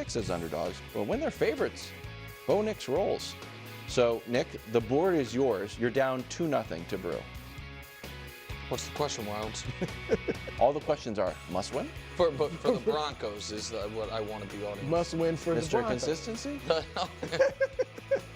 Nix as underdogs, but when they're favorites, Bo Nix rolls. So, Nick, the board is yours. You're down 2-0 to Brew. What's the question, Wilds? All the questions are must win? For the Broncos is what I want to be on. Must win for the Mr. Broncos. Consistency?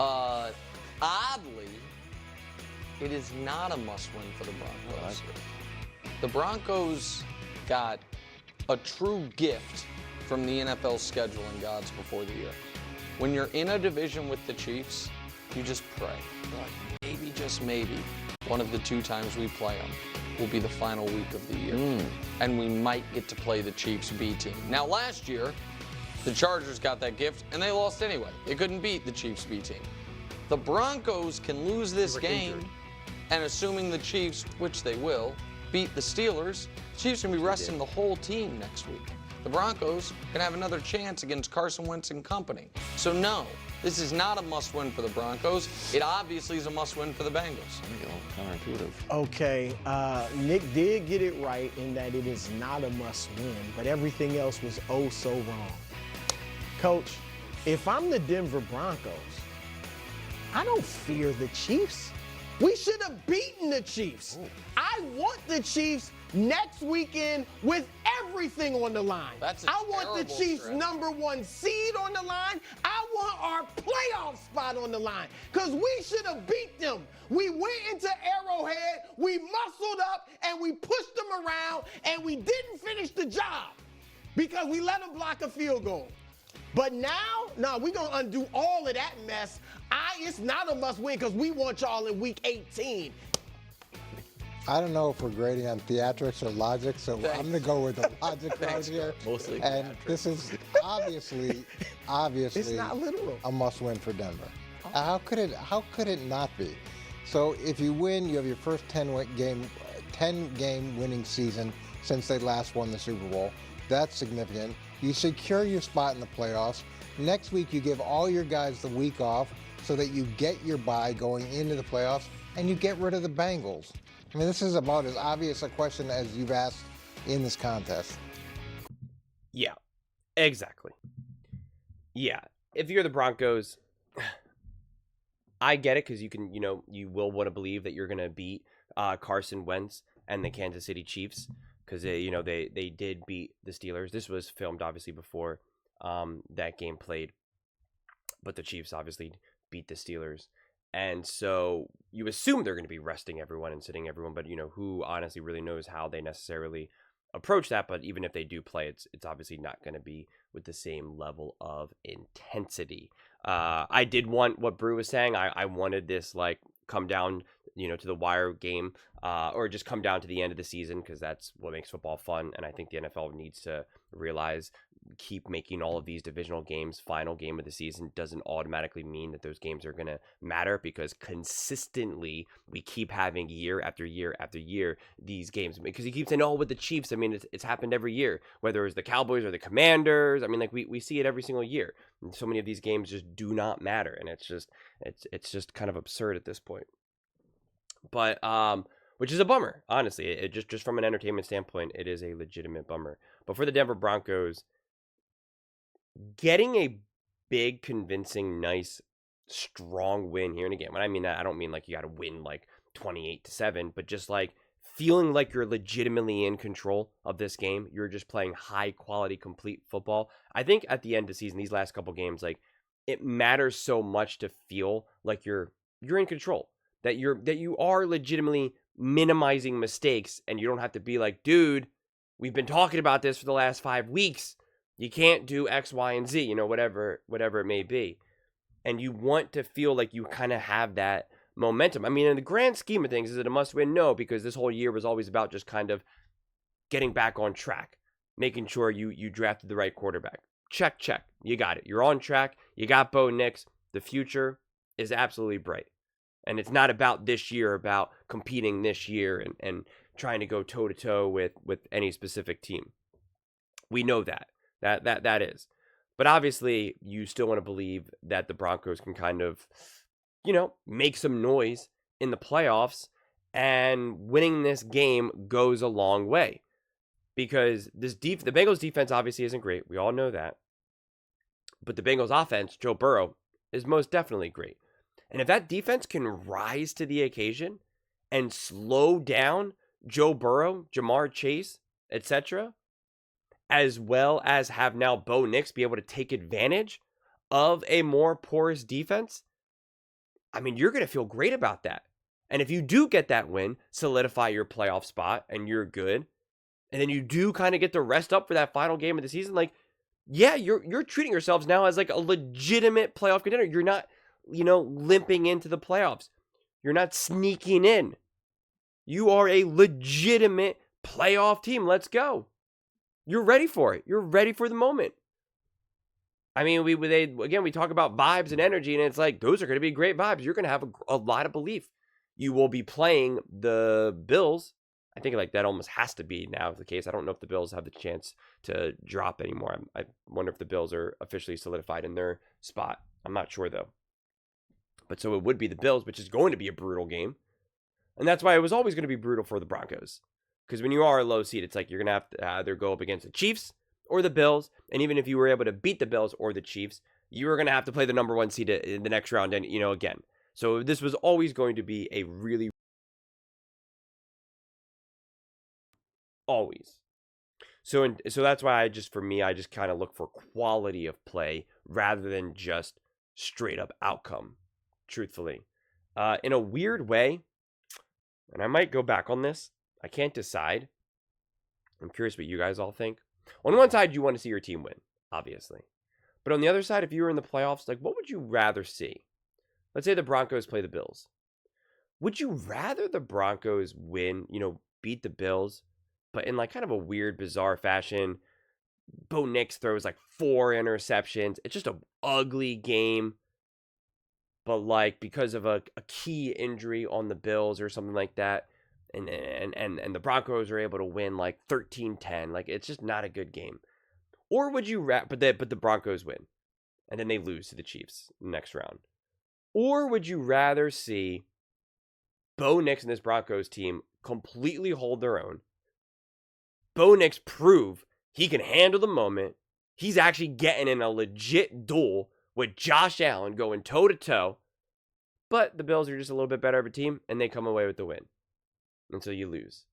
Oddly, it is not a must-win for the Broncos. The Broncos got a true gift from the NFL scheduling gods before the year. When you're in a division with the Chiefs, you just pray. You're like, maybe, just maybe, one of the 2 times we play them will be the final week of the year. And we might get to play the Chiefs B team. Now, last year, the Chargers got that gift, and they lost anyway. They couldn't beat the Chiefs B team. The Broncos can lose this game, and assuming the Chiefs, which they will, beat the Steelers, the Chiefs are going to be resting the whole team next week. The Broncos can have another chance against Carson Wentz and company. So no, this is not a must-win for the Broncos. It obviously is a must-win for the Bengals. There you go, counterintuitive. Okay, Nick did get it right in that it is not a must-win, but everything else was oh so wrong. Coach, if I'm the Denver Broncos, I don't fear the Chiefs. We should have beaten the Chiefs. Ooh. I want the Chiefs next weekend with everything on the line. I want the Chiefs' #1 seed on the line. I want our playoff spot on the line because we should have beat them. We went into Arrowhead, we muscled up, and we pushed them around, and we didn't finish the job because we let them block a field goal. But now, we're going to undo all of that mess. It's not a must-win because we want y'all in Week 18. I don't know if we're grading on theatrics or logic, so I'm going to go with the logic route here. Mostly And theatrics. this is obviously It's not literal. a must-win for Denver. How could it not be? So if you win, you have your first 10-game winning season since they last won the Super Bowl. That's significant. You secure your spot in the playoffs. Next week, you give all your guys the week off so that you get your bye going into the playoffs, and you get rid of the Bengals. I mean, this is about as obvious a question as you've asked in this contest. Yeah, exactly. Yeah, if you're the Broncos, I get it because you will want to believe that you're going to beat Carson Wentz and the Kansas City Chiefs because they did beat the Steelers. This was filmed obviously before that game played, but the Chiefs obviously beat the Steelers. And so you assume they're going to be resting everyone and sitting everyone, but who honestly really knows how they necessarily approach that. But even if they do play, it's obviously not going to be with the same level of intensity. I did want what Brew was saying. I wanted this come down to the wire game or just come down to the end of the season because that's what makes football fun. And I think the NFL needs to realize keep making all of these divisional games final game of the season doesn't automatically mean that those games are going to matter because consistently we keep having year after year after year these games because you keep saying, oh, with the Chiefs, I mean, it's happened every year, whether it's the Cowboys or the Commanders. I mean, we see it every single year. And so many of these games just do not matter. And it's just kind of absurd at this point. But, which is a bummer, honestly. It just from an entertainment standpoint, it is a legitimate bummer. But for the Denver Broncos, getting a big, convincing, nice, strong win here. And again, when I mean that, I don't mean you got to win 28-7, but just feeling like you're legitimately in control of this game. You're just playing high quality, complete football. I think at the end of the season, these last couple games, it matters so much to feel like you're in control, that you are legitimately minimizing mistakes, and you don't have to be like, dude, we've been talking about this for the last 5 weeks. You can't do X, Y, and Z, whatever it may be. And you want to feel like you kind of have that momentum. I mean, in the grand scheme of things, is it a must-win? No, because this whole year was always about just kind of getting back on track, making sure you drafted the right quarterback. Check. You got it. You're on track. You got Bo Nix. The future is absolutely bright. And it's not about this year, about competing this year and trying to go toe-to-toe with any specific team. We know that. That is. But obviously, you still want to believe that the Broncos can kind of, make some noise in the playoffs, and winning this game goes a long way. Because the Bengals defense obviously isn't great. We all know that. but the Bengals offense, Joe Burrow, is most definitely great. And if that defense can rise to the occasion and slow down Joe Burrow, Jamar Chase, etc., as well as have now Bo Nix be able to take advantage of a more porous defense, I mean, you're going to feel great about that. And if you do get that win, solidify your playoff spot, and you're good, and then you do kind of get to rest up for that final game of the season, like, yeah, you're treating yourselves now as like a legitimate playoff contender. You're not, limping into the playoffs. You're not sneaking in. You are a legitimate playoff team. Let's go. You're ready for it. You're ready for the moment. I mean, we talk about vibes and energy, and it's like, those are going to be great vibes. You're going to have a lot of belief. You will be playing the Bills. I think like that almost has to be now the case. I don't know if the Bills have the chance to drop anymore. I wonder if the Bills are officially solidified in their spot. I'm not sure, though. But so it would be the Bills, which is going to be a brutal game. And that's why it was always going to be brutal for the Broncos. Because when you are a low seed, it's like you're going to have to either go up against the Chiefs or the Bills. And even if you were able to beat the Bills or the Chiefs, you were going to have to play the number 1 seed in the next round. And, again. So this was always going to be a really... Always. So that's why I just kind of look for quality of play rather than just straight up outcome, truthfully. In a weird way, and I might go back on this, I can't decide. I'm curious what you guys all think. On one side, you want to see your team win, obviously. But on the other side, if you were in the playoffs, like, what would you rather see? Let's say the Broncos play the Bills. Would you rather the Broncos win, beat the Bills, but in like kind of a weird, bizarre fashion? Bo Nix throws like 4 interceptions. It's just an ugly game. But like because of a key injury on the Bills or something like that, and the Broncos are able to win like 13-10. Like, it's just not a good game. Or would you but the Broncos win, and then they lose to the Chiefs next round? Or would you rather see Bo Nix and this Broncos team completely hold their own? Bo Nix prove he can handle the moment. He's actually getting in a legit duel with Josh Allen going toe-to-toe. But the Bills are just a little bit better of a team, and they come away with the win. And so you lose.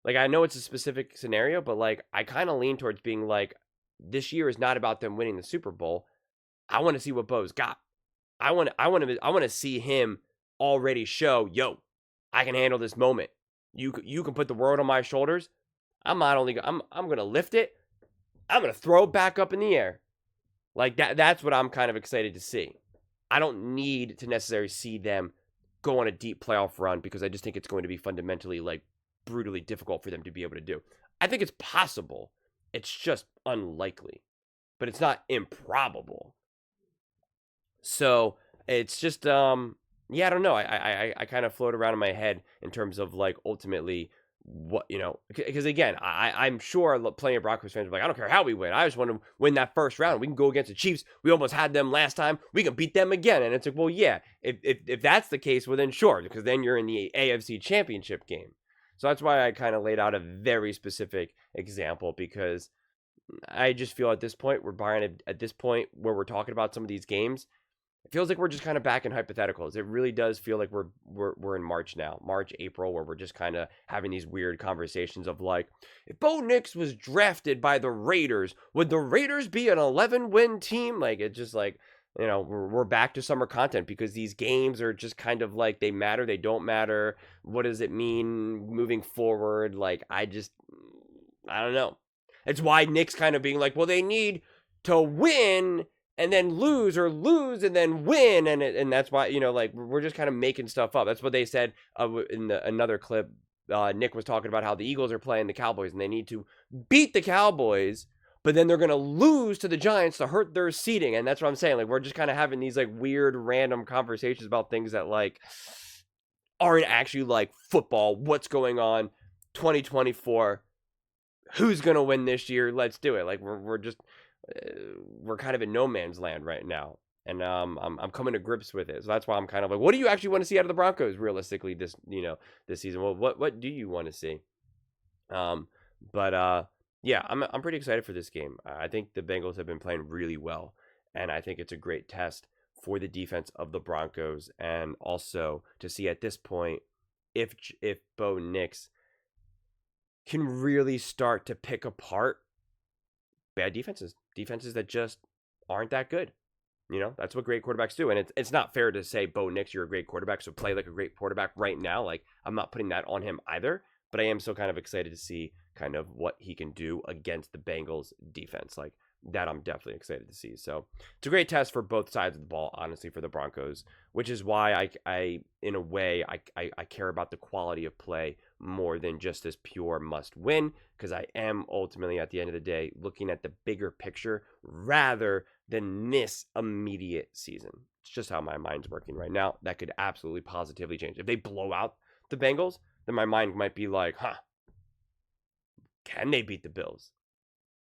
Like, I know it's a specific scenario, but like, I kind of lean towards being like, this year is not about them winning the Super Bowl. I want to see what Bo's got. I want to see him already show, yo, I can handle this moment. You can put the world on my shoulders. I'm going to lift it. I'm going to throw it back up in the air. Like that's what I'm kind of excited to see. I don't need to necessarily see them go on a deep playoff run because I just think it's going to be fundamentally like brutally difficult for them to be able to do. I think it's possible. It's just unlikely. But it's not improbable. So it's just yeah, I don't know. I kind of float around in my head in terms of like ultimately what, because again, I'm sure plenty of Broncos fans are like, I don't care how we win. I just want to win that first round. We can go against the Chiefs. We almost had them last time. We can beat them again. And it's like, well, yeah, if that's the case, well then sure, because then you're in the AFC Championship game. So that's why I kind of laid out a very specific example, because I just feel at this point, at this point where we're talking about some of these games, it feels like we're just kind of back in hypotheticals. It really does feel like we're in March now, March, April, where we're just kind of having these weird conversations of like, if Bo Nix was drafted by the Raiders, would the Raiders be an 11-win team? Like, it's just like, we're back to summer content because these games are just kind of like, they matter, they don't matter. What does it mean moving forward? Like, I don't know. It's why Nick's kind of being like, well, they need to win and then lose, or lose and then win, and that's why, like, we're just kind of making stuff up. That's what they said in another clip. Nick was talking about how the Eagles are playing the Cowboys, and they need to beat the Cowboys, but then they're going to lose to the Giants to hurt their seeding, and that's what I'm saying. Like, we're just kind of having these, like, weird, random conversations about things that, like, aren't actually, like, football. What's going on? 2024. Who's going to win this year? Let's do it. Like, we're kind of in no man's land right now, and I'm coming to grips with it. So that's why I'm kind of like, what do you actually want to see out of the Broncos realistically this season? Well, what do you want to see? Yeah, I'm pretty excited for this game. I think the Bengals have been playing really well, And I think it's a great test for the defense of the Broncos, and also to see at this point if Bo Nix can really start to pick apart bad defenses that just aren't that good. That's what great quarterbacks do. And it's not fair to say, Bo Nix, you're a great quarterback, so play like a great quarterback right now. Like, I'm not putting that on him either, but I am still kind of excited to see kind of what he can do against the Bengals defense. Like, that I'm definitely excited to see. So it's a great test for both sides of the ball, honestly, for the Broncos, which is why I in a way, I care about the quality of play more than just this pure must win, because I am ultimately, at the end of the day, looking at the bigger picture rather than this immediate season. It's just how my mind's working right now. That could absolutely positively change. If they blow out the Bengals, then my mind might be like, can they beat the Bills?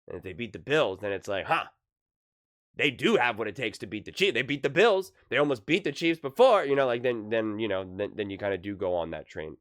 And if they beat the Bills, then it's like, they do have what it takes to beat the Chiefs. They beat the Bills. They almost beat the Chiefs before, then you kind of do go on that train.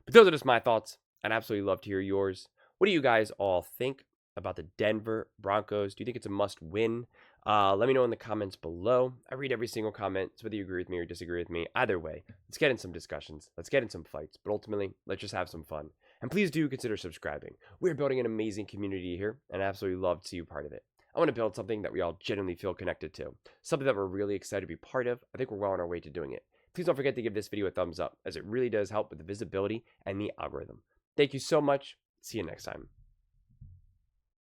But those are just my thoughts. I'd absolutely love to hear yours. What do you guys all think about the Denver Broncos? Do you think it's a must win? Let me know in the comments below. I read every single comment, so whether you agree with me or disagree with me, either way, let's get in some discussions. Let's get in some fights. But ultimately, let's just have some fun. And please do consider subscribing. We're building an amazing community here, and I absolutely love to see you part of it. I want to build something that we all genuinely feel connected to, something that we're really excited to be part of. I think we're well on our way to doing it. Please don't forget to give this video a thumbs up, as it really does help with the visibility and the algorithm. Thank you so much. See you next time.